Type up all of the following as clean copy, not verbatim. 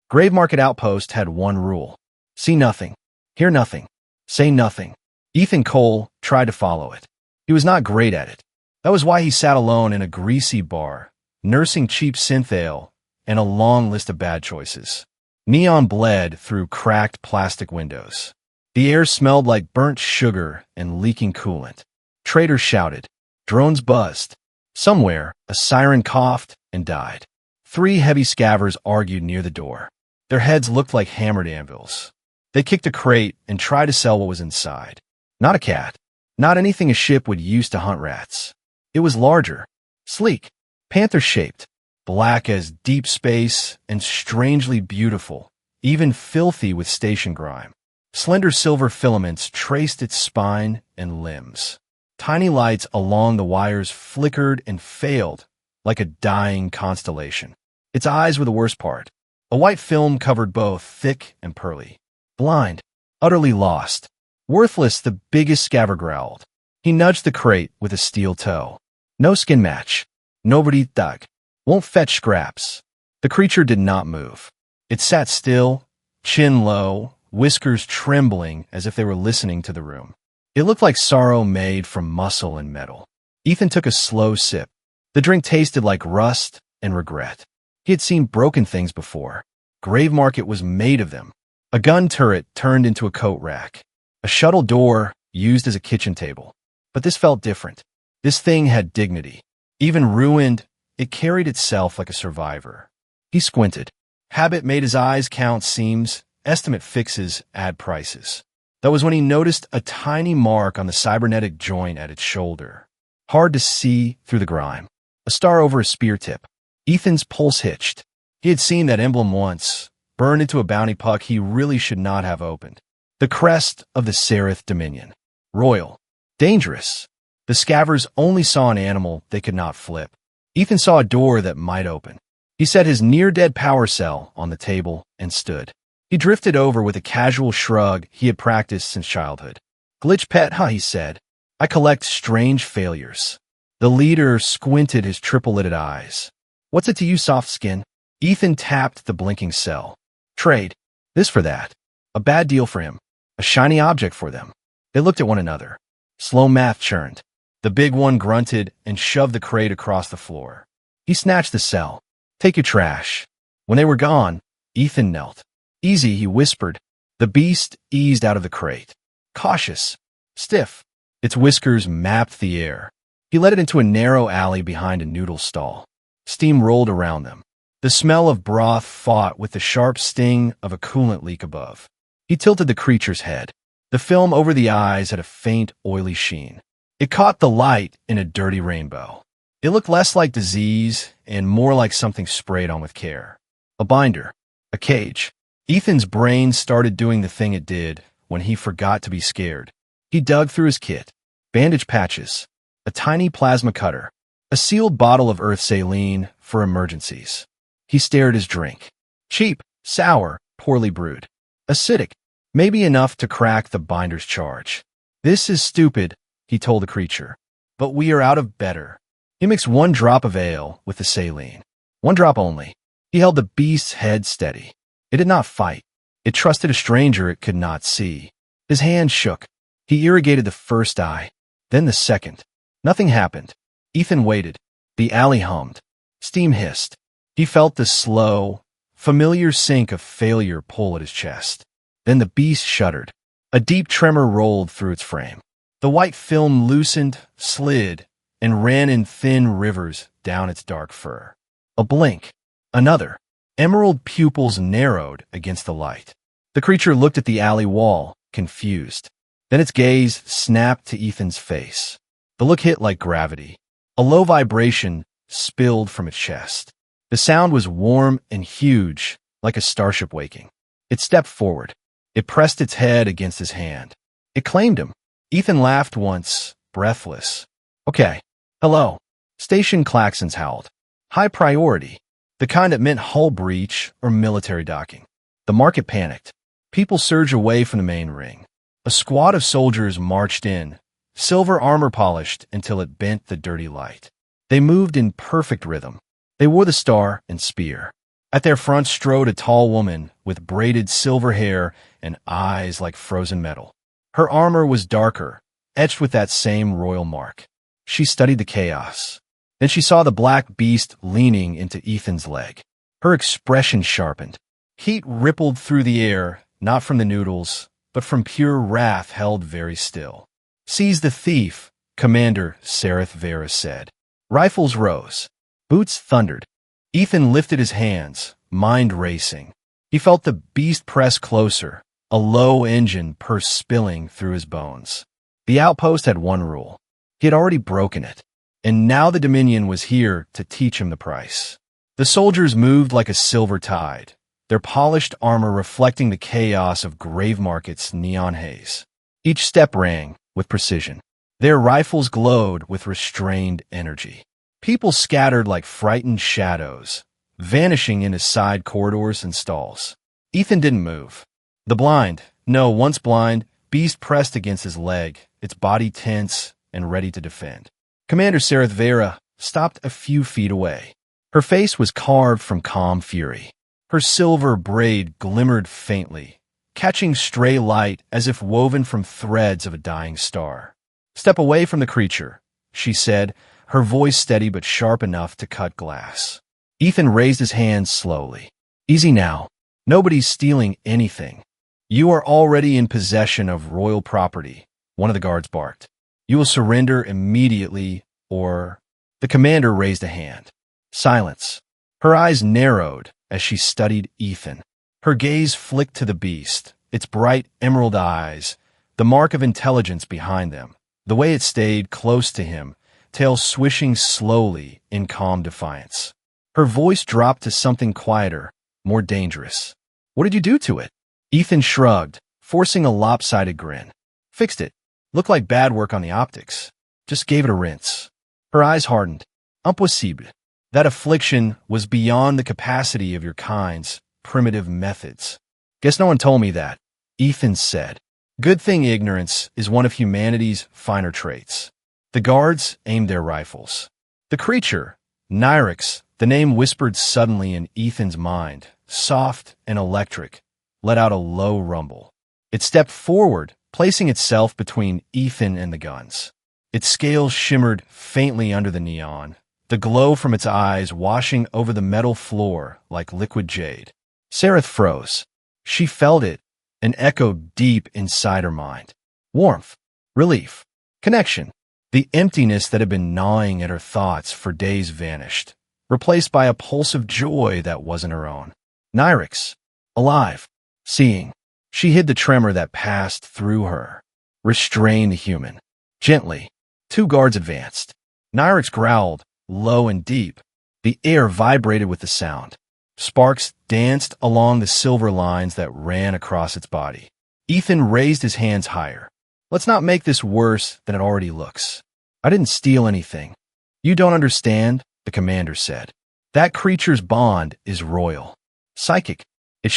Grave Market Outpost had one rule: see nothing, hear nothing, say nothing. Ethan Cole tried to follow it. He was not great at it. That was why he sat alone in a greasy bar, nursing cheap synth ale and a long list of bad choices. Neon bled through cracked plastic windows. The air smelled like burnt sugar and leaking coolant. Traders shouted. Drones buzzed. Somewhere, a siren coughed and died. 3 heavy scavengers argued near the door. Their heads looked like hammered anvils. They kicked a crate and tried to sell what was inside. Not a cat. Not anything a ship would use to hunt rats. It was larger, sleek, panther-shaped, black as deep space and strangely beautiful, even filthy with station grime. Slender silver filaments traced its spine and limbs. Tiny lights along the wires flickered and failed like a dying constellation. Its eyes were the worst part. A white film covered both, thick and pearly. Blind, utterly lost. Worthless, the biggest scavenger growled. He nudged the crate with a steel toe. No skin match. Nobody thug. Won't fetch scraps. The creature did not move. It sat still, chin low, whiskers trembling as if they were listening to the room. It looked like sorrow made from muscle and metal. Ethan took a slow sip. The drink tasted like rust and regret. He had seen broken things before. Grave Market was made of them. A gun turret turned into a coat rack. A shuttle door used as a kitchen table. But this felt different. This thing had dignity. Even ruined, it carried itself like a survivor. He squinted. Habit made his eyes count seams. Estimate fixes add prices. That was when he noticed a tiny mark on the cybernetic joint at its shoulder. Hard to see through the grime. A star over a spear tip. Ethan's pulse hitched. He had seen that emblem once, burned into a bounty puck he really should not have opened. The crest of the Seraph Dominion. Royal. Dangerous. The scavengers only saw an animal they could not flip. Ethan saw a door that might open. He set his near-dead power cell on the table and stood. He drifted over with a casual shrug he had practiced since childhood. Glitch pet, huh, he said. I collect strange failures. The leader squinted his triple-lidded eyes. What's it to you, soft skin? Ethan tapped the blinking cell. Trade. This for that. A bad deal for him. A shiny object for them. They looked at one another. Slow math churned. The big one grunted and shoved the crate across the floor. He snatched the cell. Take your trash. When they were gone, Ethan knelt. Easy, he whispered. The beast eased out of the crate. Cautious. Stiff. Its whiskers mapped the air. He led it into a narrow alley behind a noodle stall. Steam rolled around them. The smell of broth fought with the sharp sting of a coolant leak above. He tilted the creature's head. The film over the eyes had a faint, oily sheen. It caught the light in a dirty rainbow. It looked less like disease and more like something sprayed on with care. A binder. A cage. Ethan's brain started doing the thing it did when he forgot to be scared. He dug through his kit. Bandage patches. A tiny plasma cutter. A sealed bottle of earth saline for emergencies. He stared at his drink. Cheap, sour, poorly brewed. Acidic. Maybe enough to crack the binder's charge. This is stupid, he told the creature. But we are out of better. He mixed 1 drop of ale with the saline. 1 drop only. He held the beast's head steady. It did not fight. It trusted a stranger it could not see. His hand shook. He irrigated the first eye, then the second. Nothing happened. Ethan waited. The alley hummed. Steam hissed. He felt the slow, familiar sink of failure pull at his chest. Then the beast shuddered. A deep tremor rolled through its frame. The white film loosened, slid, and ran in thin rivers down its dark fur. A blink. Another. Emerald pupils narrowed against the light. The creature looked at the alley wall, confused. Then its gaze snapped to Ethan's face. The look hit like gravity. A low vibration spilled from its chest. The sound was warm and huge, like a starship waking. It stepped forward. It pressed its head against his hand. It claimed him. Ethan laughed once, breathless. Okay. Hello. Station klaxons howled. High priority. The kind that meant hull breach or military docking. The market panicked. People surged away from the main ring. A squad of soldiers marched in, silver armor polished until it bent the dirty light. They moved in perfect rhythm. They wore the star and spear. At their front strode a tall woman with braided silver hair and eyes like frozen metal. Her armor was darker, etched with that same royal mark. She studied the chaos. Then she saw the black beast leaning into Ethan's leg. Her expression sharpened. Heat rippled through the air, not from the noodles, but from pure wrath held very still. "Seize the thief," Commander Sereth Vera said. Rifles rose. Boots thundered. Ethan lifted his hands, mind racing. He felt the beast press closer, a low engine purse spilling through his bones. The outpost had one rule. He had already broken it, and now the Dominion was here to teach him the price. The soldiers moved like a silver tide, their polished armor reflecting the chaos of Grave Market's neon haze. Each step rang with precision. Their rifles glowed with restrained energy. People scattered like frightened shadows, vanishing into side corridors and stalls. Ethan didn't move. The once blind, beast pressed against his leg, its body tense and ready to defend. Commander Sereth Vera stopped a few feet away. Her face was carved from calm fury. Her silver braid glimmered faintly, catching stray light as if woven from threads of a dying star. "Step away from the creature," she said, her voice steady but sharp enough to cut glass. Ethan raised his hands slowly. "Easy now. Nobody's stealing anything. You are already in possession of royal property," one of the guards barked. "You will surrender immediately, or—" The commander raised a hand. Silence. Her eyes narrowed as she studied Ethan. Her gaze flicked to the beast, its bright emerald eyes, the mark of intelligence behind them, the way it stayed close to him, tail swishing slowly in calm defiance. Her voice dropped to something quieter, more dangerous. "What did you do to it?" Ethan shrugged, forcing a lopsided grin. "Fixed it. Looked like bad work on the optics. Just gave it a rinse." Her eyes hardened. "Impossible. That affliction was beyond the capacity of your kind's primitive methods." "Guess no one told me that," Ethan said. "Good thing ignorance is one of humanity's finer traits." The guards aimed their rifles. The creature, Nyrix, the name whispered suddenly in Ethan's mind, soft and electric, let out a low rumble. It stepped forward, placing itself between Ethan and the guns. Its scales shimmered faintly under the neon, the glow from its eyes washing over the metal floor like liquid jade. Sereth froze. She felt it, an echo deep inside her mind. Warmth, relief, connection. The emptiness that had been gnawing at her thoughts for days vanished, replaced by a pulse of joy that wasn't her own. Nyrix, alive, seeing. She hid the tremor that passed through her. Restrain the human. Gently. Two guards advanced. Nyrix growled, low and deep. The air vibrated with the sound. Sparks danced along the silver lines that ran across its body. Ethan raised his hands higher. "Let's not make this worse than it already looks. I didn't steal anything." "You don't understand," the commander said. "That creature's bond is royal. Psychic. It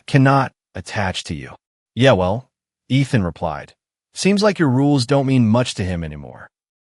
cannot attach to you." "Yeah, well," Ethan replied. "Seems like your rules don't mean much to him anymore."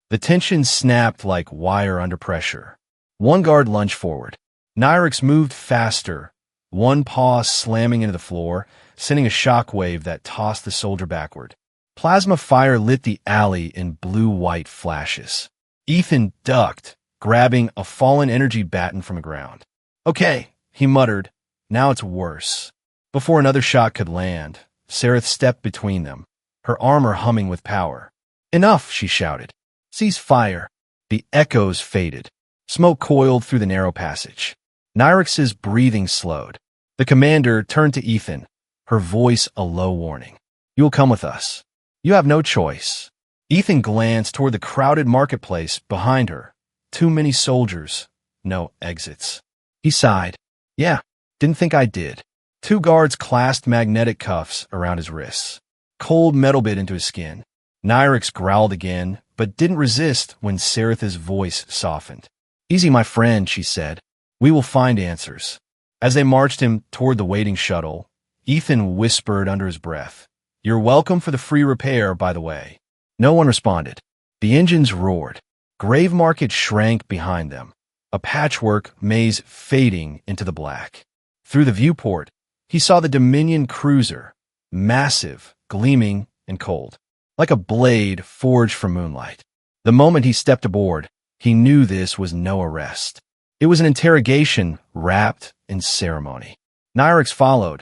The tension snapped like wire under pressure. One guard lunged forward. Nyrix moved faster, one paw slamming into the floor, sending a shockwave that tossed the soldier backward. Plasma fire lit the alley in blue-white flashes. Ethan ducked, grabbing a fallen energy baton from the ground. "Okay," he muttered. "Now it's worse." Before another shot could land, Sereth stepped between them, her armor humming with power. "Enough," she shouted. "Cease fire." The echoes faded. Smoke coiled through the narrow passage. Nyrix's breathing slowed. The commander turned to Ethan, her voice a low warning. "You will come with us. You have no choice." Ethan glanced toward the crowded marketplace behind her. Too many soldiers, no exits. He sighed. "Yeah, didn't think I did." Two guards clasped magnetic cuffs around his wrists. Cold metal bit into his skin. Nyrix growled again, but didn't resist when Sereth's voice softened. "Easy, my friend," she said. "We will find answers." As they marched him toward the waiting shuttle, Ethan whispered under his breath, "You're welcome for the free repair, by the way." No one responded. The engines roared. Grave Market shrank behind them, a patchwork maze fading into the black. Through the viewport, he saw the Dominion cruiser, massive, gleaming, and cold, like a blade forged from moonlight. The moment he stepped aboard, he knew this was no arrest. It was an interrogation wrapped in ceremony. Nyrix followed,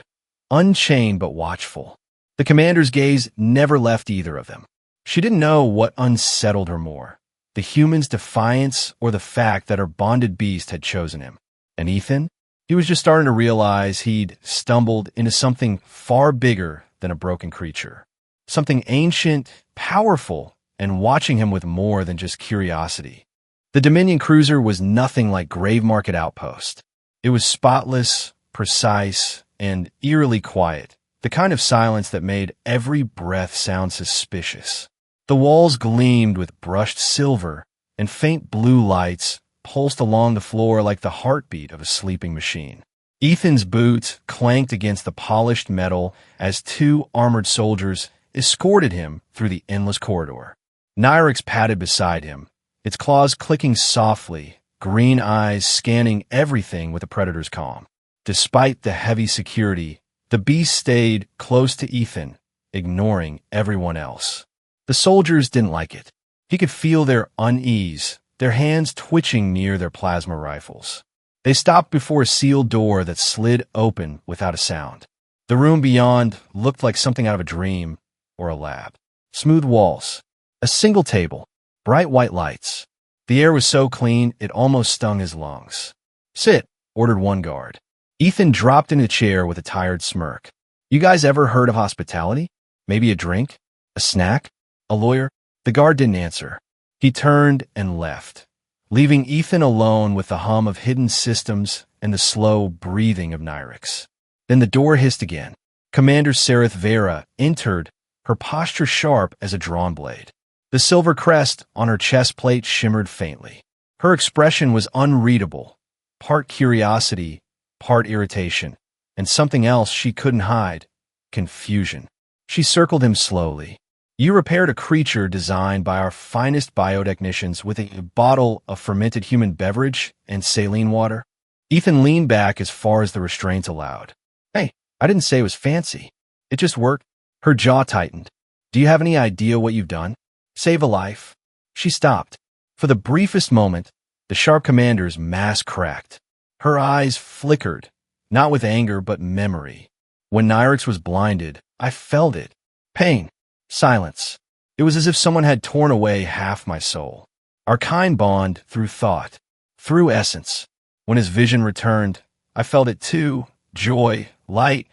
unchained but watchful. The commander's gaze never left either of them. She didn't know what unsettled her more, the human's defiance or the fact that her bonded beast had chosen him. And Ethan? He was just starting to realize he'd stumbled into something far bigger than a broken creature. Something ancient, powerful, and watching him with more than just curiosity. The Dominion cruiser was nothing like Grave Market Outpost. It was spotless, precise, and eerily quiet, the kind of silence that made every breath sound suspicious. The walls gleamed with brushed silver, and faint blue lights pulsed along the floor like the heartbeat of a sleeping machine. Ethan's boots clanked against the polished metal as two armored soldiers escorted him through the endless corridor. Nyrix padded beside him, its claws clicking softly, green eyes scanning everything with a predator's calm. Despite the heavy security, the beast stayed close to Ethan, ignoring everyone else. The soldiers didn't like it. He could feel their unease, their hands twitching near their plasma rifles. They stopped before a sealed door that slid open without a sound. The room beyond looked like something out of a dream or a lab. Smooth walls, a single table, bright white lights. The air was so clean it almost stung his lungs. "Sit," ordered one guard. Ethan dropped in a chair with a tired smirk. "You guys ever heard of hospitality? Maybe a drink? A snack? A lawyer?" The guard didn't answer. He turned and left, leaving Ethan alone with the hum of hidden systems and the slow breathing of Nyrix. Then the door hissed again. Commander Sereth Vera entered, her posture sharp as a drawn blade. The silver crest on her chest plate shimmered faintly. Her expression was unreadable, part curiosity, part irritation, and something else she couldn't hide, confusion. She circled him slowly. "You repaired a creature designed by our finest biotechnicians with a bottle of fermented human beverage and saline water?" Ethan leaned back as far as the restraints allowed. "Hey, I didn't say it was fancy. It just worked." Her jaw tightened. "Do you have any idea what you've done? Save a life?" She stopped. For the briefest moment, the sharp commander's mask cracked. Her eyes flickered, not with anger but memory. When Nyrix was blinded, I felt it. Pain. Silence. It was as if someone had torn away half my soul. Our kind bond through thought, through essence. When his vision returned, I felt it too. Joy, light,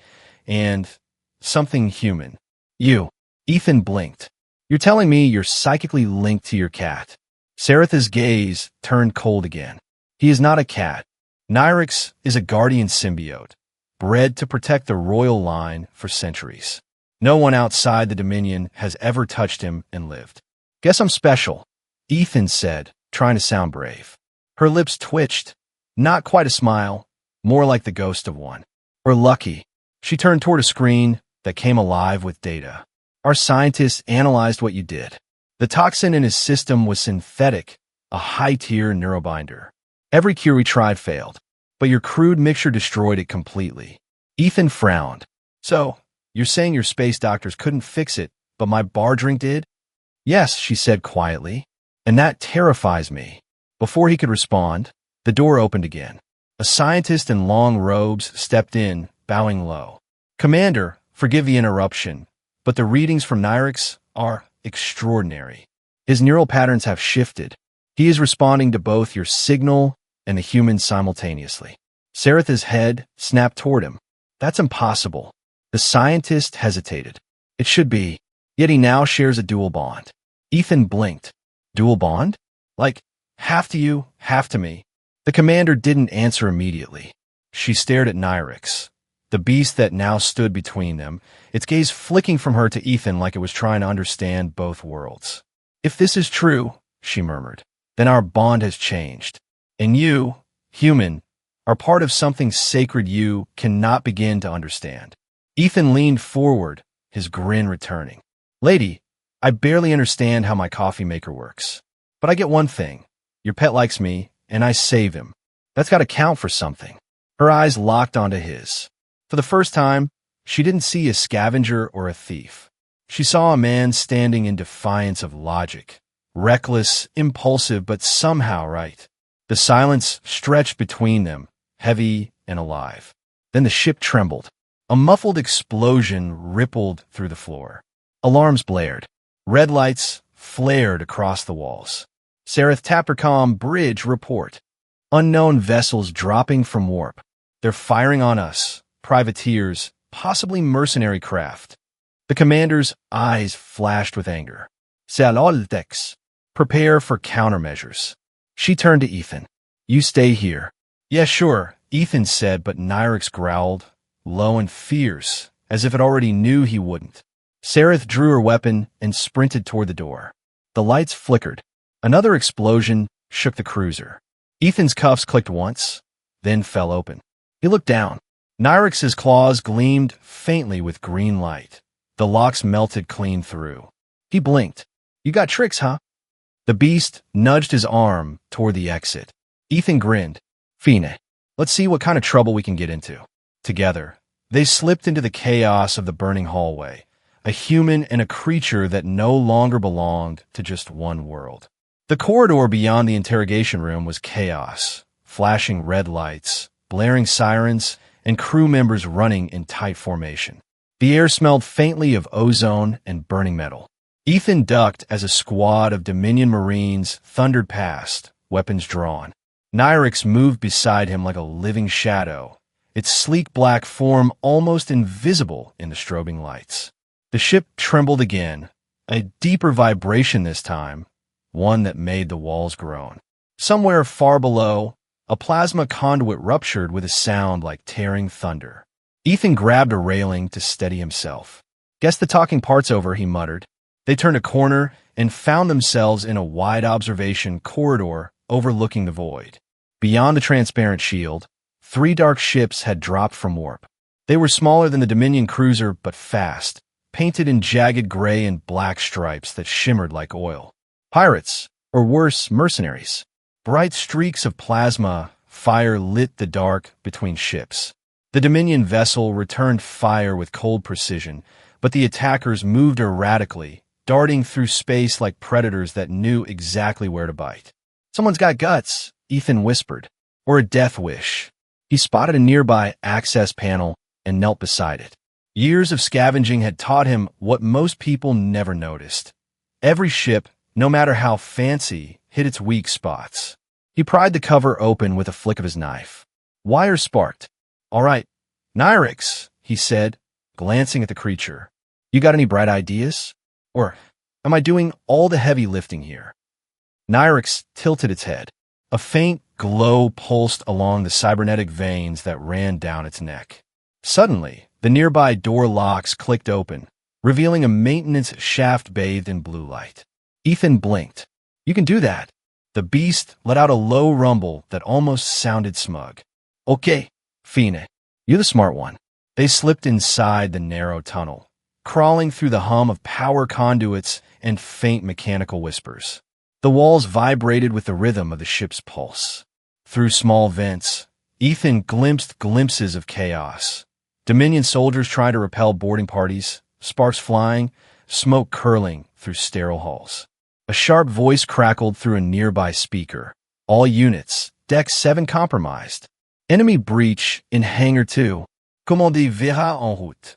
and something human. "You." Ethan blinked. "You're telling me you're psychically linked to your cat?" Sereth's gaze turned cold again. "He is not a cat. Nyrix is a guardian symbiote, bred to protect the royal line for centuries. No one outside the Dominion has ever touched him and lived." "Guess I'm special," Ethan said, trying to sound brave. Her lips twitched, not quite a smile, more like the ghost of one. "Or lucky." She turned toward a screen that came alive with data. "Our scientists analyzed what you did. The toxin in his system was synthetic, a high-tier neurobinder. Every cure we tried failed, but your crude mixture destroyed it completely." Ethan frowned. "So, you're saying your space doctors couldn't fix it, but my bar drink did?" "Yes," she said quietly, "and that terrifies me." Before he could respond, the door opened again. A scientist in long robes stepped in, bowing low. "Commander, forgive the interruption, but the readings from Nyrix are extraordinary. His neural patterns have shifted. He is responding to both your signal and the human simultaneously." Sereth's head snapped toward him. "That's impossible." The scientist hesitated. "It should be. Yet he now shares a dual bond." Ethan blinked. "Dual bond? Like, half to you, half to me?" The commander didn't answer immediately. She stared at Nyrix, the beast that now stood between them, its gaze flicking from her to Ethan like it was trying to understand both worlds. "If this is true," she murmured, "then our bond has changed. And you, human, are part of something sacred you cannot begin to understand." Ethan leaned forward, his grin returning. "Lady, I barely understand how my coffee maker works. But I get one thing. Your pet likes me, and I save him. That's got to count for something." Her eyes locked onto his. For the first time, she didn't see a scavenger or a thief. She saw a man standing in defiance of logic, reckless, impulsive, but somehow right. The silence stretched between them, heavy and alive. Then the ship trembled. A muffled explosion rippled through the floor. Alarms blared. Red lights flared across the walls. Sereth Tapercom Bridge report. Unknown vessels dropping from warp. They're firing on us, privateers, possibly mercenary craft. The commander's eyes flashed with anger. Saloltex. Prepare for countermeasures. She turned to Ethan. You stay here. Yeah, sure, Ethan said, but Nyrix growled, low and fierce, as if it already knew he wouldn't. Sereth drew her weapon and sprinted toward the door. The lights flickered. Another explosion shook the cruiser. Ethan's cuffs clicked once, then fell open. He looked down. Nyrix's claws gleamed faintly with green light. The locks melted clean through. He blinked. You got tricks, huh? The beast nudged his arm toward the exit. Ethan grinned. Fine. Let's see what kind of trouble we can get into. Together, they slipped into the chaos of the burning hallway, a human and a creature that no longer belonged to just one world. The corridor beyond the interrogation room was chaos, flashing red lights, blaring sirens, and crew members running in tight formation. The air smelled faintly of ozone and burning metal. Ethan ducked as a squad of Dominion Marines thundered past, weapons drawn. Nyrix moved beside him like a living shadow, its sleek black form almost invisible in the strobing lights. The ship trembled again, a deeper vibration this time, one that made the walls groan. Somewhere far below, a plasma conduit ruptured with a sound like tearing thunder. Ethan grabbed a railing to steady himself. Guess the talking part's over, he muttered. They turned a corner and found themselves in a wide observation corridor overlooking the void. Beyond the transparent shield, 3 dark ships had dropped from warp. They were smaller than the Dominion cruiser, but fast, painted in jagged gray and black stripes that shimmered like oil. Pirates, or worse, mercenaries. Bright streaks of plasma fire lit the dark between ships. The Dominion vessel returned fire with cold precision, but the attackers moved erratically, darting through space like predators that knew exactly where to bite. Someone's got guts, Ethan whispered, or a death wish. He spotted a nearby access panel and knelt beside it. Years of scavenging had taught him what most people never noticed. Every ship, no matter how fancy, hit its weak spots. He pried the cover open with a flick of his knife. Wires sparked. All right, Nyrix, he said, glancing at the creature. You got any bright ideas? Or am I doing all the heavy lifting here? Nyrix tilted its head. A faint glow pulsed along the cybernetic veins that ran down its neck. Suddenly, the nearby door locks clicked open, revealing a maintenance shaft bathed in blue light. Ethan blinked. You can do that. The beast let out a low rumble that almost sounded smug. Okay, Fine. You're the smart one. They slipped inside the narrow tunnel, crawling through the hum of power conduits and faint mechanical whispers. The walls vibrated with the rhythm of the ship's pulse. Through small vents, Ethan glimpsed glimpses of chaos. Dominion soldiers trying to repel boarding parties, sparks flying, smoke curling through sterile halls. A sharp voice crackled through a nearby speaker. All units, Deck 7 compromised. Enemy breach in Hangar 2. Commandez verra en route.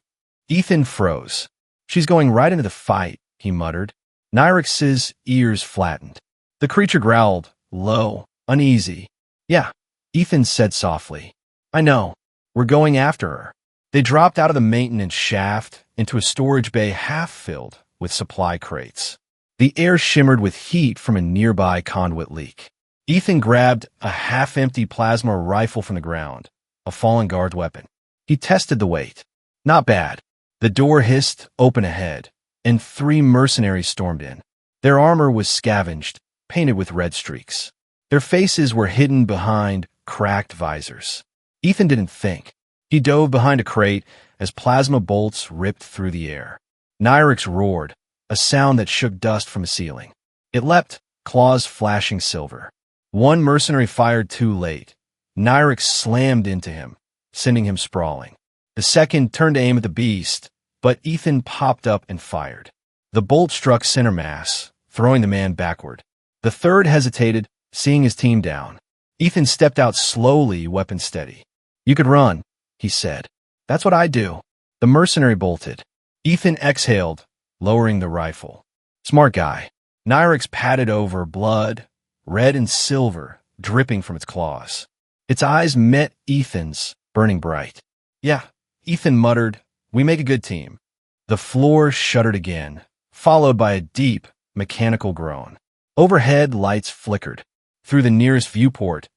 Ethan froze. She's going right into the fight, he muttered. Nyrix's ears flattened. The creature growled, low, uneasy. Yeah, Ethan said softly. I know. We're going after her. They dropped out of the maintenance shaft into a storage bay half filled with supply crates. The air shimmered with heat from a nearby conduit leak. Ethan grabbed a half-empty plasma rifle from the ground, a fallen guard weapon. He tested the weight. Not bad. The door hissed open ahead, and 3 mercenaries stormed in. Their armor was scavenged, painted with red streaks. Their faces were hidden behind cracked visors. Ethan didn't think. He dove behind a crate as plasma bolts ripped through the air. Nyrix roared, a sound that shook dust from a ceiling. It leapt, claws flashing silver. One mercenary fired too late. Nyrix slammed into him, sending him sprawling. The second turned to aim at the beast, but Ethan popped up and fired. The bolt struck center mass, throwing the man backward. The third hesitated, seeing his team down. Ethan stepped out slowly, weapon steady. "You could run," he said. "That's what I do." The mercenary bolted. Ethan exhaled, lowering the rifle. "Smart guy." Nyrix patted over, blood, red and silver, dripping from its claws. Its eyes met Ethan's, burning bright. "Yeah," Ethan muttered, "we make a good team." The floor shuddered again, followed by a deep, mechanical groan. Overhead, lights flickered. Through the nearest viewport,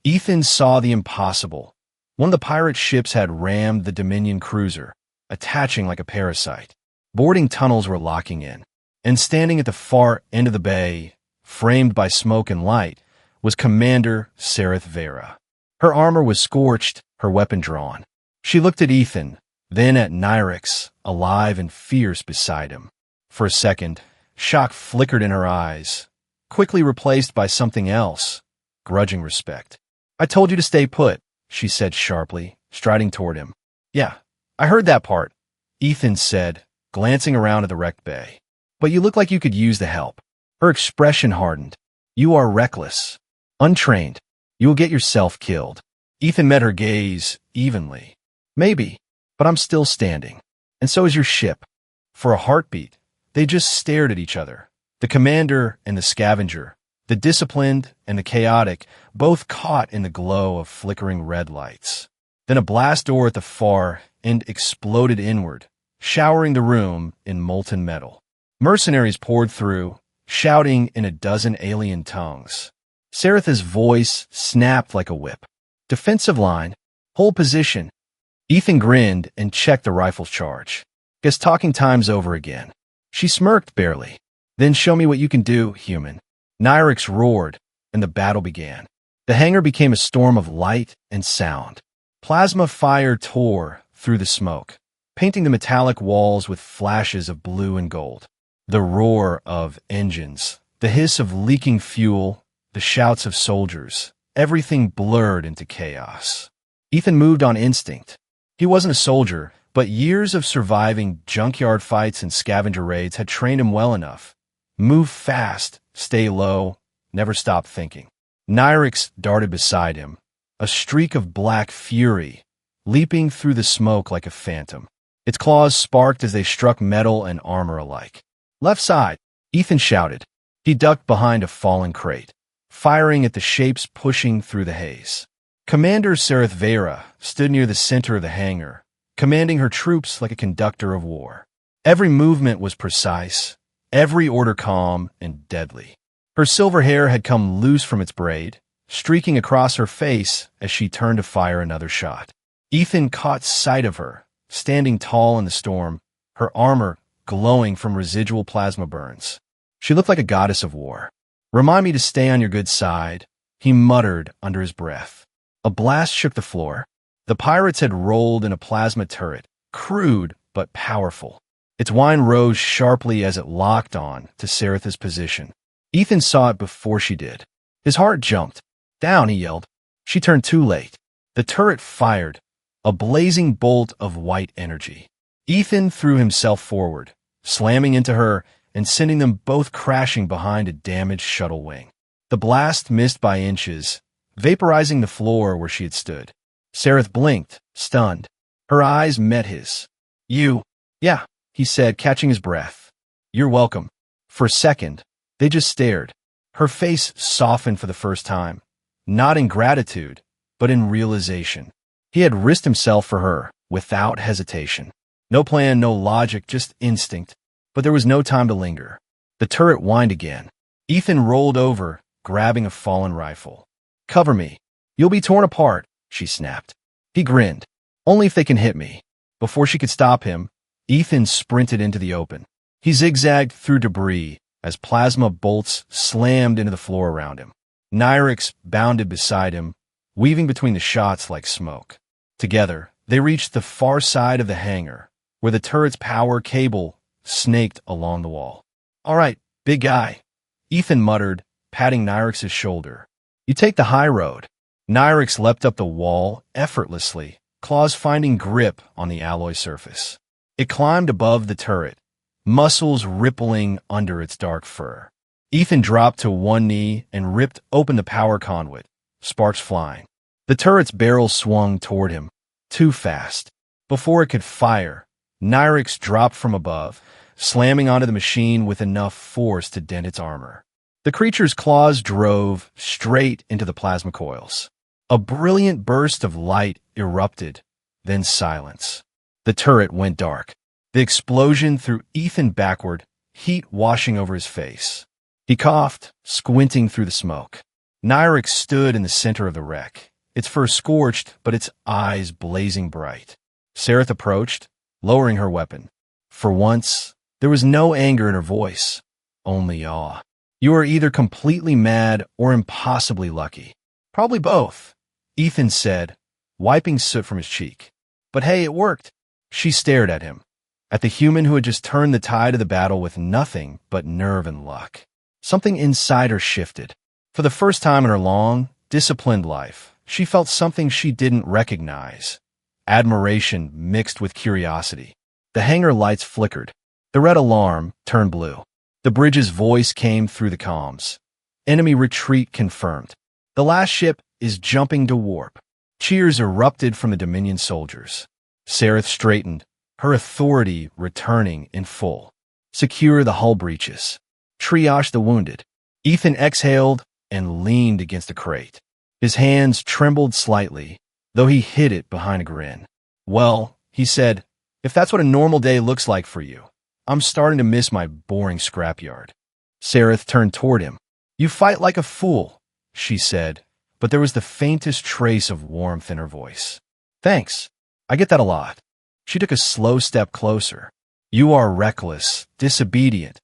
Ethan saw the impossible. One of the pirate ships had rammed the Dominion cruiser, attaching like a parasite. Boarding tunnels were locking in, and standing at the far end of the bay, framed by smoke and light, was Commander Sareth Vera. Her armor was scorched, her weapon drawn. She looked at Ethan, then at Nyrix, alive and fierce beside him. For a second, shock flickered in her eyes, quickly replaced by something else, grudging respect. "I told you to stay put," she said sharply, striding toward him. "Yeah, I heard that part," Ethan said, glancing around at the wrecked bay. "But you look like you could use the help." Her expression hardened. "You are reckless, untrained. You will get yourself killed." Ethan met her gaze evenly. "Maybe, but I'm still standing. And so is your ship." For a heartbeat, they just stared at each other. The commander and the scavenger, the disciplined and the chaotic, both caught in the glow of flickering red lights. Then a blast door at the far end exploded inward, showering the room in molten metal. Mercenaries poured through, shouting in a dozen alien tongues. Sareth's voice snapped like a whip. "Defensive line, hold position." Ethan grinned and checked the rifle's charge. "Guess talking time's over again." She smirked barely. "Then show me what you can do, human." Nyrix roared, and the battle began. The hangar became a storm of light and sound. Plasma fire tore through the smoke, painting the metallic walls with flashes of blue and gold. The roar of engines, the hiss of leaking fuel, the shouts of soldiers, everything blurred into chaos. Ethan moved on instinct. He wasn't a soldier, but years of surviving junkyard fights and scavenger raids had trained him well enough. Move fast, stay low, never stop thinking. Nyrix darted beside him, a streak of black fury, leaping through the smoke like a phantom. Its claws sparked as they struck metal and armor alike. "Left side," Ethan shouted. He ducked behind a fallen crate, firing at the shapes pushing through the haze. Commander Sareth Vera stood near the center of the hangar, commanding her troops like a conductor of war. Every movement was precise, every order calm and deadly. Her silver hair had come loose from its braid, streaking across her face as she turned to fire another shot. Ethan caught sight of her, standing tall in the storm, her armor glowing from residual plasma burns. She looked like a goddess of war. "Remind me to stay on your good side," he muttered under his breath. A blast shook the floor. The pirates had rolled in a plasma turret, crude but powerful. Its whine rose sharply as it locked on to Sareth's position. Ethan saw it before she did. His heart jumped. "Down," he yelled. She turned too late. The turret fired, a blazing bolt of white energy. Ethan threw himself forward, slamming into her and sending them both crashing behind a damaged shuttle wing. The blast missed by inches, vaporizing the floor where she had stood. Sareth blinked, stunned. Her eyes met his. "You?" "Yeah," he said, catching his breath. "You're welcome." For a second, they just stared. Her face softened for the first time, not in gratitude, but in realization. He had risked himself for her, without hesitation. No plan, no logic, just instinct. But there was no time to linger. The turret whined again. Ethan rolled over, grabbing a fallen rifle. "Cover me. You'll be torn apart," she snapped. He grinned. "Only if they can hit me." Before she could stop him, Ethan sprinted into the open. He zigzagged through debris as plasma bolts slammed into the floor around him. Nyrix bounded beside him, weaving between the shots like smoke. Together, they reached the far side of the hangar, where the turret's power cable snaked along the wall. "All right, big guy," Ethan muttered, patting Nyrix's shoulder. "You take the high road." Nyrix leapt up the wall effortlessly, claws finding grip on the alloy surface. It climbed above the turret, muscles rippling under its dark fur. Ethan dropped to one knee and ripped open the power conduit, sparks flying. The turret's barrel swung toward him, too fast. Before it could fire, Nyrix dropped from above, slamming onto the machine with enough force to dent its armor. The creature's claws drove straight into the plasma coils. A brilliant burst of light erupted, then silence. The turret went dark. The explosion threw Ethan backward, heat washing over his face. He coughed, squinting through the smoke. Nyrix stood in the center of the wreck, its fur scorched, but its eyes blazing bright. Sareth approached, lowering her weapon. For once, there was no anger in her voice, only awe. You are either completely mad or impossibly lucky. Probably both, Ethan said, wiping soot from his cheek. But hey, it worked. She stared at him, at the human who had just turned the tide of the battle with nothing but nerve and luck. Something inside her shifted. For the first time in her long, disciplined life, she felt something she didn't recognize. Admiration mixed with curiosity. The hangar lights flickered. The red alarm turned blue. The bridge's voice came through the comms. Enemy retreat confirmed. The last ship is jumping to warp. Cheers erupted from the Dominion soldiers. Sareth straightened, her authority returning in full. Secure the hull breaches. Triage the wounded. Ethan exhaled and leaned against the crate. His hands trembled slightly, though he hid it behind a grin. Well, he said, if that's what a normal day looks like for you, I'm starting to miss my boring scrapyard. Sareth turned toward him. You fight like a fool, she said, but there was the faintest trace of warmth in her voice. Thanks. I get that a lot. She took a slow step closer. You are reckless, disobedient,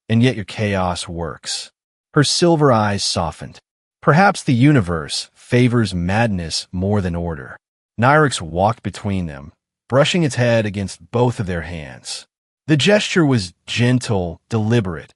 and yet your chaos works. Her silver eyes softened. Perhaps the universe favors madness more than order. Nyrix walked between them, brushing its head against both of their hands. The gesture was gentle, deliberate,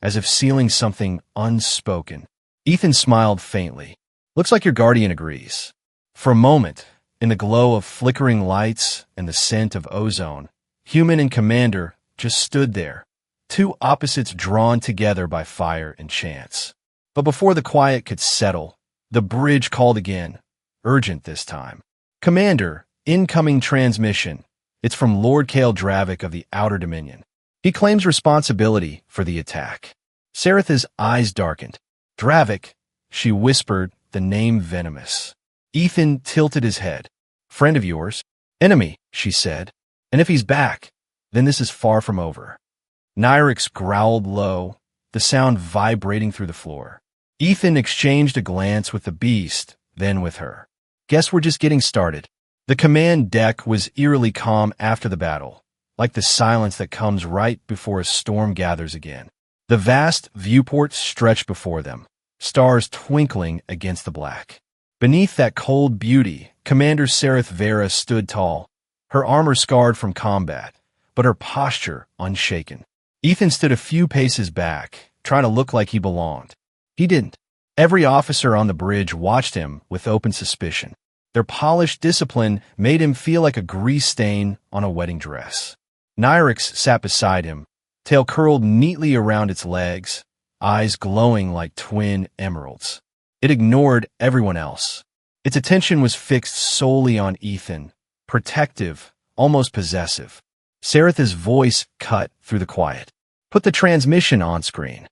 as if sealing something unspoken. Ethan smiled faintly. Looks like your guardian agrees. For a moment, in the glow of flickering lights and the scent of ozone, human and commander just stood there, two opposites drawn together by fire and chance. But before the quiet could settle, the bridge called again, urgent this time. Commander, incoming transmission. It's from Lord Kale Dravik of the Outer Dominion. He claims responsibility for the attack. Sareth's eyes darkened. Dravik, she whispered, the name venomous. Ethan tilted his head. Friend of yours? Enemy, she said. And if he's back, then this is far from over. Nyrix growled low, the sound vibrating through the floor. Ethan exchanged a glance with the beast, then with her. Guess we're just getting started. The command deck was eerily calm after the battle, like the silence that comes right before a storm gathers again. The vast viewport stretched before them, stars twinkling against the black. Beneath that cold beauty, Commander Sareth Vera stood tall, her armor scarred from combat, but her posture unshaken. Ethan stood a few paces back, trying to look like he belonged. He didn't. Every officer on the bridge watched him with open suspicion. Their polished discipline made him feel like a grease stain on a wedding dress. Nyrix sat beside him, tail curled neatly around its legs, eyes glowing like twin emeralds. It ignored everyone else. Its attention was fixed solely on Ethan, protective, almost possessive. Sareth's voice cut through the quiet. Put the transmission on screen.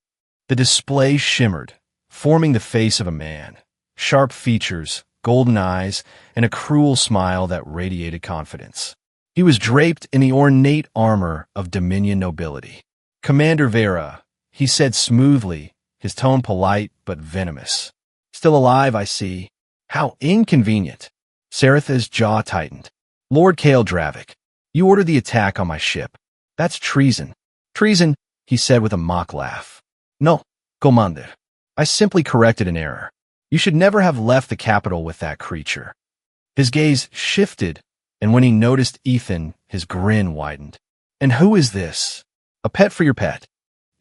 The display shimmered, forming the face of a man. Sharp features, golden eyes, and a cruel smile that radiated confidence. He was draped in the ornate armor of Dominion nobility. Commander Vera, he said smoothly, his tone polite but venomous. Still alive, I see. How inconvenient. Sareth's jaw tightened. Lord Kale Dravik, you ordered the attack on my ship. That's treason. Treason, he said with a mock laugh. No, Commander. I simply corrected an error. You should never have left the capital with that creature. His gaze shifted, and when he noticed Ethan, his grin widened. And who is this? A pet for your pet.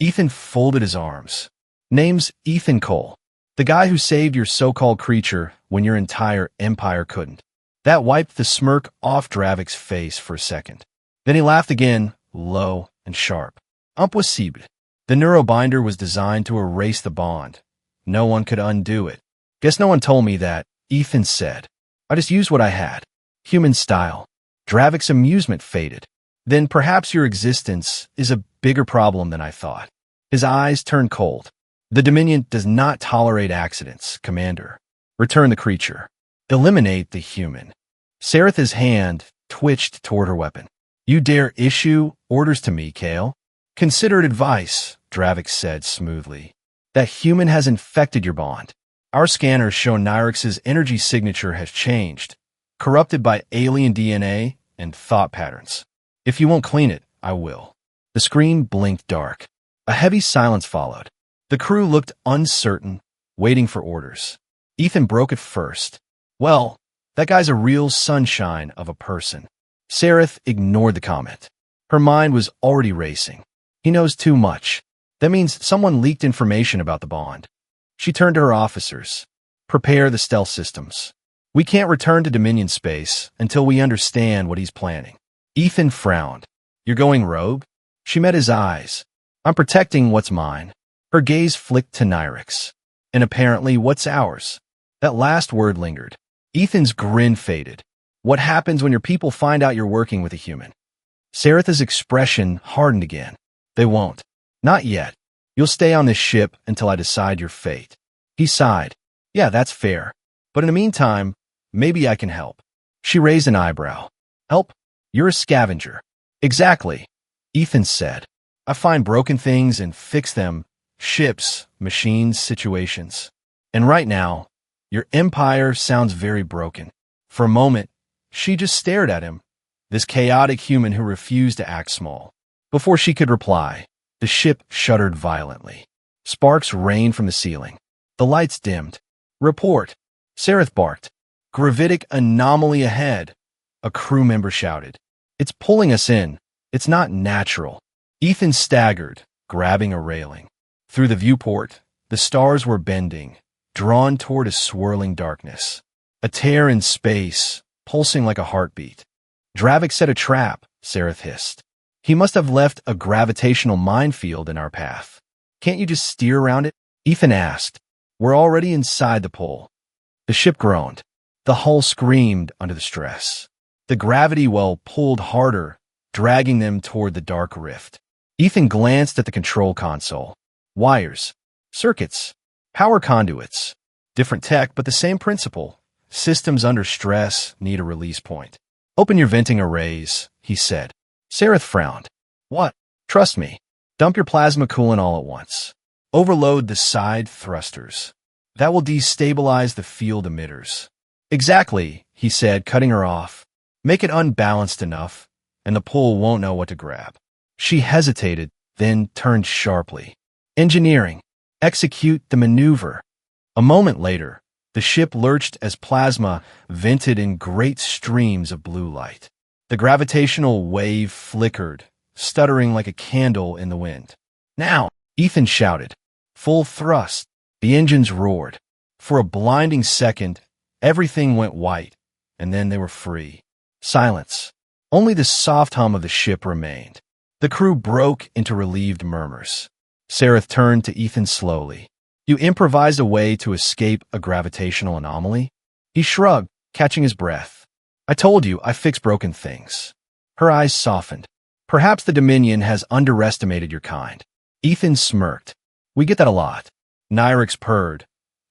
Ethan folded his arms. Name's Ethan Cole. The guy who saved your so-called creature when your entire empire couldn't. That wiped the smirk off Dravik's face for a second. Then he laughed again, low and sharp. Impossible. The neurobinder was designed to erase the bond. No one could undo it. Guess no one told me that, Ethan said. I just used what I had. Human style. Dravik's amusement faded. Then perhaps your existence is a bigger problem than I thought. His eyes turned cold. The Dominion does not tolerate accidents, Commander. Return the creature. Eliminate the human. Saratha's hand twitched toward her weapon. You dare issue orders to me, Kale? Considered advice, Dravik said smoothly. That human has infected your bond. Our scanners show Nyrix's energy signature has changed, corrupted by alien DNA and thought patterns. If you won't clean it, I will. The screen blinked dark. A heavy silence followed. The crew looked uncertain, waiting for orders. Ethan broke it first. Well, that guy's a real sunshine of a person. Sarath ignored the comment. Her mind was already racing. He knows too much. That means someone leaked information about the bond. She turned to her officers. Prepare the stealth systems. We can't return to Dominion space until we understand what he's planning. Ethan frowned. You're going rogue? She met his eyes. I'm protecting what's mine. Her gaze flicked to Nyrix. And apparently what's ours? That last word lingered. Ethan's grin faded. What happens when your people find out you're working with a human? Saratha's expression hardened again. They won't. Not yet. You'll stay on this ship until I decide your fate. He sighed. Yeah, that's fair. But in the meantime, maybe I can help. She raised an eyebrow. Help? You're a scavenger. Exactly, Ethan said. I find broken things and fix them. Ships, machines, situations. And right now, your empire sounds very broken. For a moment, she just stared at him, this chaotic human who refused to act small. Before she could reply, the ship shuddered violently. Sparks rained from the ceiling. The lights dimmed. Report. Sarath barked. Gravitic anomaly ahead. A crew member shouted. It's pulling us in. It's not natural. Ethan staggered, grabbing a railing. Through the viewport, the stars were bending, drawn toward a swirling darkness. A tear in space, pulsing like a heartbeat. Dravik set a trap, Sarath hissed. He must have left a gravitational minefield in our path. Can't you just steer around it? Ethan asked. We're already inside the pole. The ship groaned. The hull screamed under the stress. The gravity well pulled harder, dragging them toward the dark rift. Ethan glanced at the control console. Wires, circuits, power conduits. Different tech, but the same principle. Systems under stress need a release point. Open your venting arrays, he said. Sarath frowned. What? Trust me. Dump your plasma coolant all at once. Overload the side thrusters. That will destabilize the field emitters. Exactly, he said, cutting her off. Make it unbalanced enough, and the pull won't know what to grab. She hesitated, then turned sharply. Engineering. Execute the maneuver. A moment later, the ship lurched as plasma vented in great streams of blue light. The gravitational wave flickered, stuttering like a candle in the wind. Now, Ethan shouted. Full thrust. The engines roared. For a blinding second, everything went white, and then they were free. Silence. Only the soft hum of the ship remained. The crew broke into relieved murmurs. Sarath turned to Ethan slowly. You improvised a way to escape a gravitational anomaly? He shrugged, catching his breath. I told you I fix broken things. Her eyes softened. Perhaps the Dominion has underestimated your kind. Ethan smirked. We get that a lot. Nyrix purred,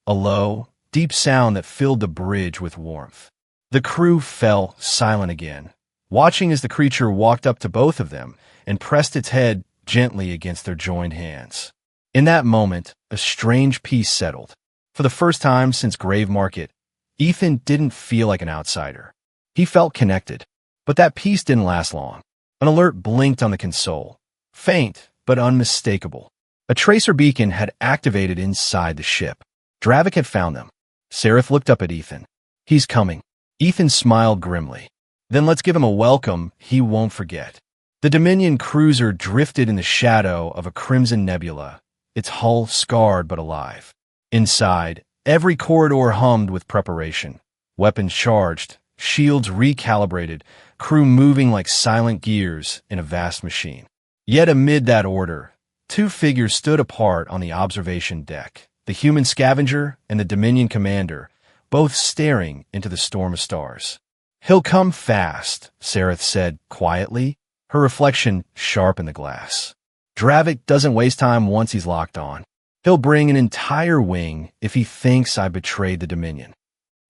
a low, deep sound that filled the bridge with warmth. The crew fell silent again, watching as the creature walked up to both of them and pressed its head gently against their joined hands. In that moment, a strange peace settled. For the first time since Grave Market, Ethan didn't feel like an outsider. He felt connected, but that peace didn't last long. An alert blinked on the console, faint but unmistakable. A tracer beacon had activated inside the ship. Dravik had found them. Sarath looked up at Ethan. He's coming. Ethan smiled grimly. Then let's give him a welcome he won't forget. The Dominion cruiser drifted in the shadow of a crimson nebula, its hull scarred but alive. Inside, Every corridor hummed with preparation. Weapons charged, shields recalibrated, crew moving like silent gears in a vast machine. Yet amid that order, two figures stood apart on the observation deck, the human scavenger and the Dominion commander, both staring into the storm of stars. "He'll come fast," Sareth said quietly, her reflection sharp in the glass. "Dravik doesn't waste time once he's locked on. He'll bring an entire wing if he thinks I betrayed the Dominion."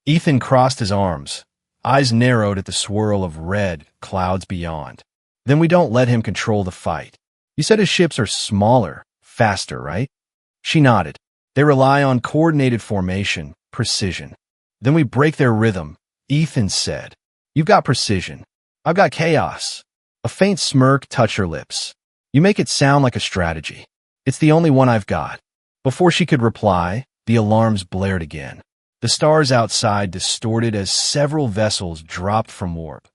Ethan crossed his arms, eyes narrowed at the swirl of red clouds beyond. "Then we don't let him control the fight. You said his ships are smaller, faster, right?" She nodded. "They rely on coordinated formation, precision. Then we break their rhythm," Ethan said. "You've got precision. I've got chaos." A faint smirk touched her lips. "You make it sound like a strategy. It's the only one I've got." Before she could reply, the alarms blared again. The stars outside distorted as several vessels dropped from warp.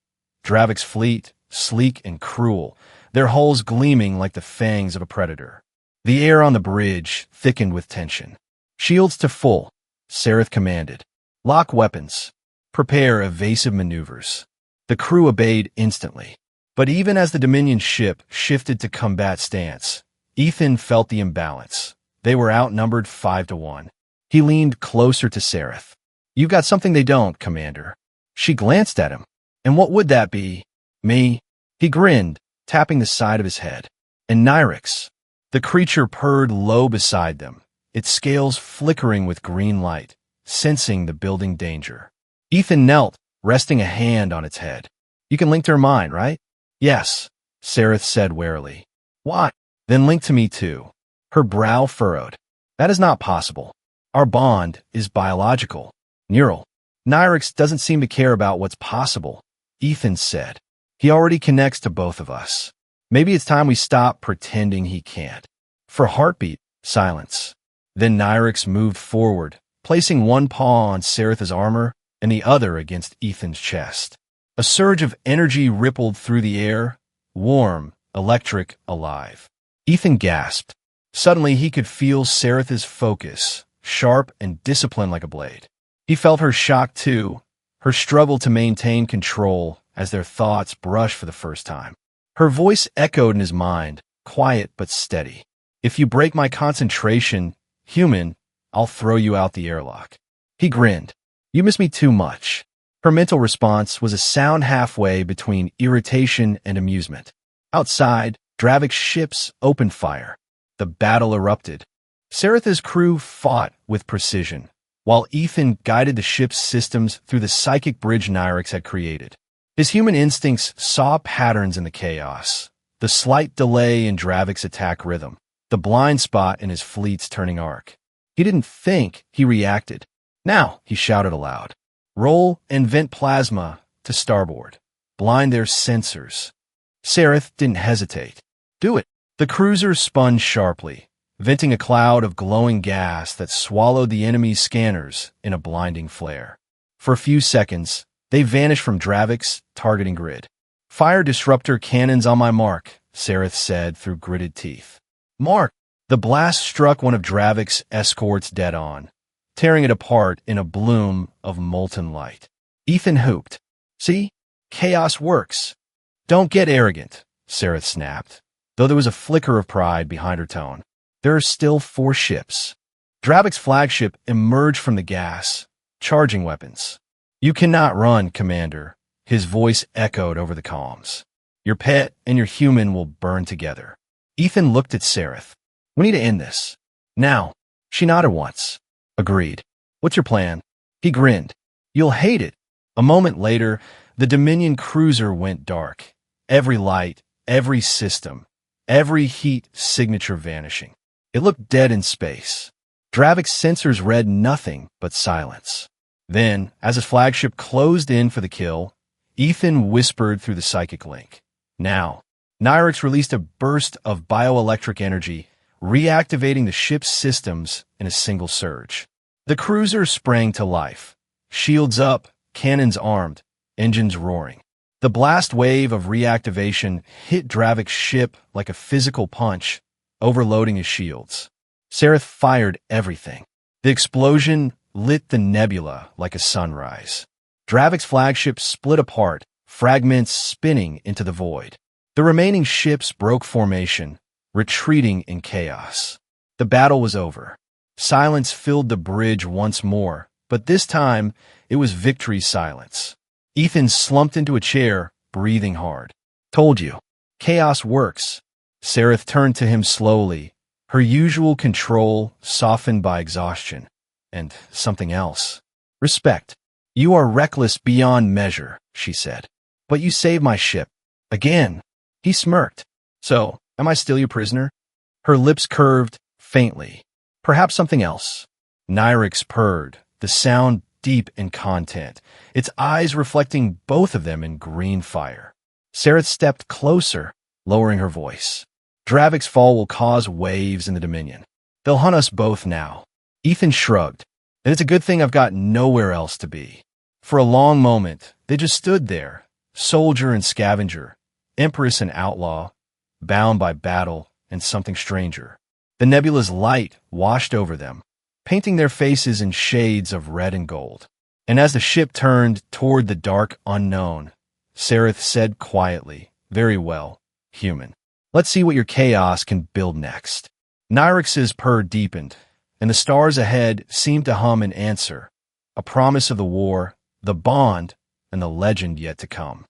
Dravik's fleet, sleek and cruel, their hulls gleaming like the fangs of a predator. The air on the bridge thickened with tension. "Shields to full," Sareth commanded. "Lock weapons. Prepare evasive maneuvers." The crew obeyed instantly. But even as the Dominion ship shifted to combat stance, Ethan felt the imbalance. They were outnumbered 5-1. He leaned closer to Sareth. "You've got something they don't, Commander." She glanced at him. "And what would that be?" "Me?" He grinned, tapping the side of his head. "And Nyrix." The creature purred low beside them, its scales flickering with green light, sensing the building danger. Ethan knelt, resting a hand on its head. "You can link to her mind, right?" "Yes," Sareth said warily. "Why?" "Then link to me too." Her brow furrowed. "That is not possible. Our bond is biological, neural." "Nyrix doesn't seem to care about what's possible," Ethan said. "He already connects to both of us. Maybe it's time we stop pretending he can't." For heartbeat, silence. Then Nyrix moved forward, placing one paw on Sareth's armor and the other against Ethan's chest. A surge of energy rippled through the air, warm, electric, alive. Ethan gasped. Suddenly he could feel Sareth's focus, sharp and disciplined like a blade. He felt her shock too, her struggle to maintain control as their thoughts brushed for the first time. Her voice echoed in his mind, quiet but steady. "If you break my concentration, human, I'll throw you out the airlock." He grinned. "You miss me too much." Her mental response was a sound halfway between irritation and amusement. Outside, Dravik's ships opened fire. The battle erupted. Sareth's crew fought with precision, while Ethan guided the ship's systems through the psychic bridge Nyrix had created. His human instincts saw patterns in the chaos, the slight delay in Dravik's attack rhythm, the blind spot in his fleet's turning arc. He didn't think, he reacted. "Now," he shouted aloud. "Roll and vent plasma to starboard. Blind their sensors." Sareth didn't hesitate. "Do it." The cruiser spun sharply, venting a cloud of glowing gas that swallowed the enemy's scanners in a blinding flare. For a few seconds, they vanished from Dravik's targeting grid. "Fire disruptor cannons on my mark," Sareth said through gritted teeth. "Mark!" The blast struck one of Dravik's escorts dead on, tearing it apart in a bloom of molten light. Ethan hooped. "See? Chaos works." "Don't get arrogant," Sareth snapped, though there was a flicker of pride behind her tone. "There are still 4 ships." Dravik's flagship emerged from the gas, charging weapons. "You cannot run, Commander," his voice echoed over the comms. "Your pet and your human will burn together." Ethan looked at Sareth. "We need to end this. Now." She nodded once. "Agreed. What's your plan?" He grinned. "You'll hate it." A moment later, the Dominion cruiser went dark. Every light, every system, every heat signature vanishing. It looked dead in space. Dravik's sensors read nothing but silence. Then, as his flagship closed in for the kill, Ethan whispered through the psychic link. "Now." Nyrix released a burst of bioelectric energy, reactivating the ship's systems in a single surge. The cruiser sprang to life. Shields up, cannons armed, engines roaring. The blast wave of reactivation hit Dravik's ship like a physical punch, overloading his shields. Sareth fired everything. The explosion, lit the nebula like a sunrise. Dravik's flagship split apart, fragments spinning into the void. The remaining ships broke formation, retreating in chaos. The battle was over. Silence filled the bridge once more, but this time it was victory silence. Ethan slumped into a chair, breathing hard. Told you. Chaos works. Sareth turned to him slowly, her usual control softened by exhaustion. And something else. Respect. You are reckless beyond measure, she said. But you saved my ship. Again. He smirked. So, am I still your prisoner? Her lips curved, faintly. Perhaps something else. Nyrix purred, the sound deep in content, its eyes reflecting both of them in green fire. Sareth stepped closer, lowering her voice. Dravik's fall will cause waves in the Dominion. They'll hunt us both now. Ethan shrugged. And it's a good thing I've got nowhere else to be. For a long moment, they just stood there, soldier and scavenger, empress and outlaw, bound by battle and something stranger. The nebula's light washed over them, painting their faces in shades of red and gold. And as the ship turned toward the dark unknown, Sareth said quietly, very well, human. Let's see what your chaos can build next. Nyrix's purr deepened, and the stars ahead seemed to hum in answer, a promise of the war, the bond, and the legend yet to come.